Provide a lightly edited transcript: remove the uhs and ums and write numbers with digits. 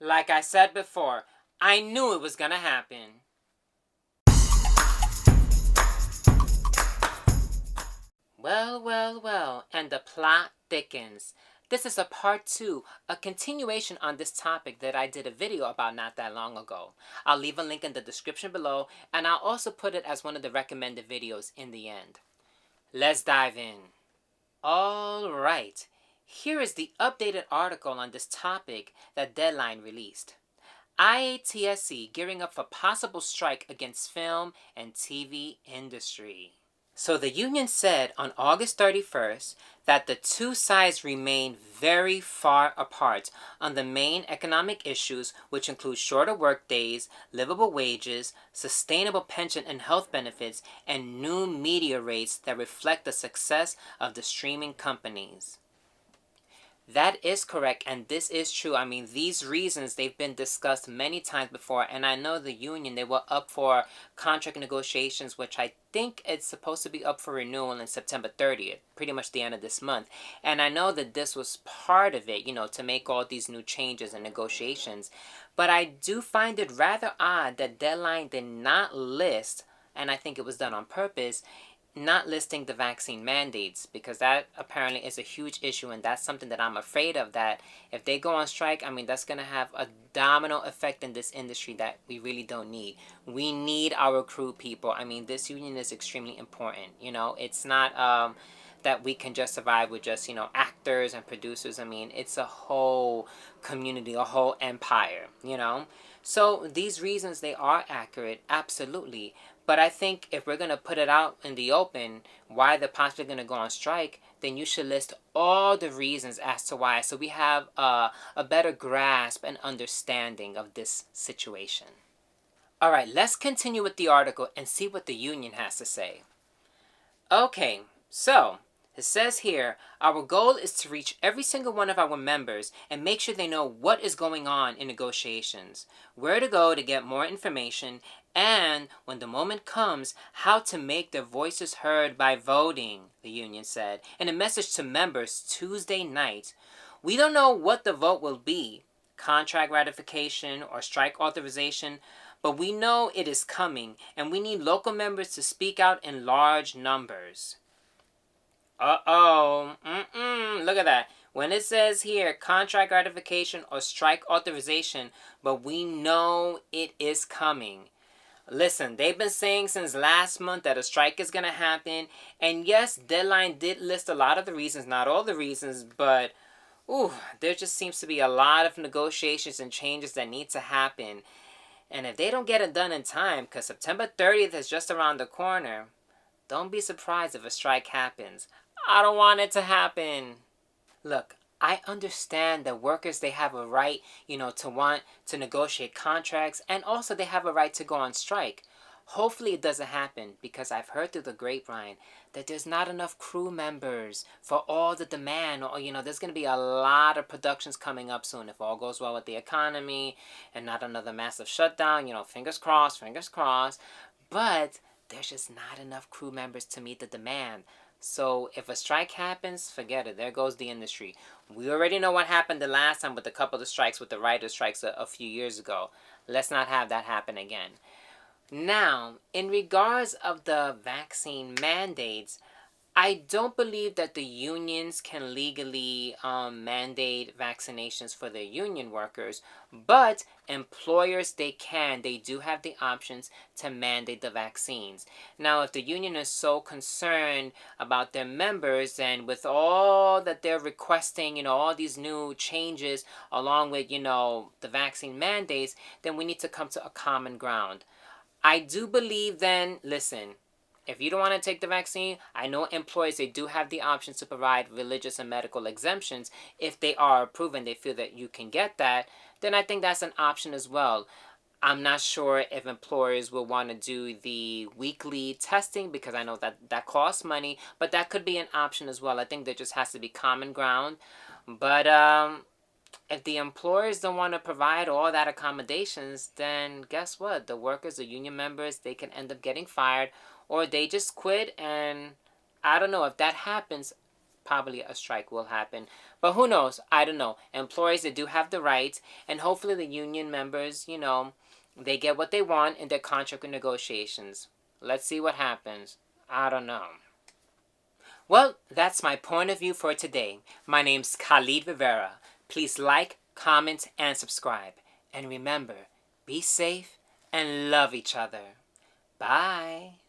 Like I said before, I knew it was gonna happen. Well, and the plot thickens. This is a part 2, a continuation on this topic that I did a video about not that long ago. I'll leave a link in the description below, and I'll also put it as one of the recommended videos in the end. Let's dive in. Alright, here is the updated article on this topic that Deadline released. IATSE gearing up for possible strike against film and TV industry. So the union said on August 31st that the two sides remain very far apart on the main economic issues, which include shorter workdays, livable wages, sustainable pension and health benefits, and new media rates that reflect the success of the streaming companies. That is correct, and this is true. I mean, these reasons, they've been discussed many times before, and I know the union, they were up for contract negotiations, which I think it's supposed to be up for renewal on September 30th, pretty much the end of this month. And I know that this was part of it, to make all these new changes and negotiations. But I do find it rather odd that Deadline did not list, and I think it was done on purpose, not listing the vaccine mandates, because that apparently is a huge issue, and that's something that I'm afraid of, that if they go on strike, I mean, that's going to have a domino effect in this industry that we really don't need. We need our crew people. I mean, this union is extremely important. It's not that we can just survive with just, actors and producers. I mean, it's a whole community, a whole empire. So these reasons, they are accurate, absolutely. But I think if we're going to put it out in the open why they're possibly going to go on strike, then you should list all the reasons as to why, so we have a better grasp and understanding of this situation. All right, let's continue with the article and see what the union has to say. Okay, so it says here, our goal is to reach every single one of our members and make sure they know what is going on in negotiations, where to go to get more information, and when the moment comes, how to make their voices heard by voting, the union said in a message to members Tuesday night. We don't know what the vote will be, contract ratification or strike authorization, but we know it is coming, and we need local members to speak out in large numbers. Uh-oh. Look at that. When it says here, contract ratification or strike authorization, but we know it is coming. Listen, they've been saying since last month that a strike is going to happen. And yes, Deadline did list a lot of the reasons, not all the reasons, but there just seems to be a lot of negotiations and changes that need to happen. And if they don't get it done in time, because September 30th is just around the corner, don't be surprised if a strike happens. I don't want it to happen. Look, I understand that workers, they have a right, to want to negotiate contracts, and also they have a right to go on strike. Hopefully it doesn't happen, because I've heard through the grapevine that there's not enough crew members for all the demand, or there's going to be a lot of productions coming up soon if all goes well with the economy and not another massive shutdown. Fingers crossed, fingers crossed. But there's just not enough crew members to meet the demand. So if a strike happens, forget it. There goes the industry. We already know what happened the last time with a couple of strikes, with the writer strikes a few years ago. Let's not have that happen again. Now, in regards of the vaccine mandates, I don't believe that the unions can legally mandate vaccinations for their union workers, but employers, they can. They do have the options to mandate the vaccines. Now, if the union is so concerned about their members, and with all that they're requesting, all these new changes along with, the vaccine mandates, then we need to come to a common ground. I do believe then, listen, if you don't want to take the vaccine, I know employers, they do have the options to provide religious and medical exemptions. If they are approved and they feel that you can get that, then I think that's an option as well. I'm not sure if employers will want to do the weekly testing, because I know that costs money, but that could be an option as well. I think there just has to be common ground. But if the employers don't want to provide all that accommodations, then guess what? The workers, the union members, they can end up getting fired, or they just quit. And I don't know if that happens. probably a strike will happen. But who knows? I don't know. Employees, they do have the right, and hopefully the union members, they get what they want in their contract negotiations. Let's see what happens. I don't know. Well, that's my point of view for today. My name's Khalid Rivera. Please like, comment, and subscribe. And remember, be safe and love each other. Bye.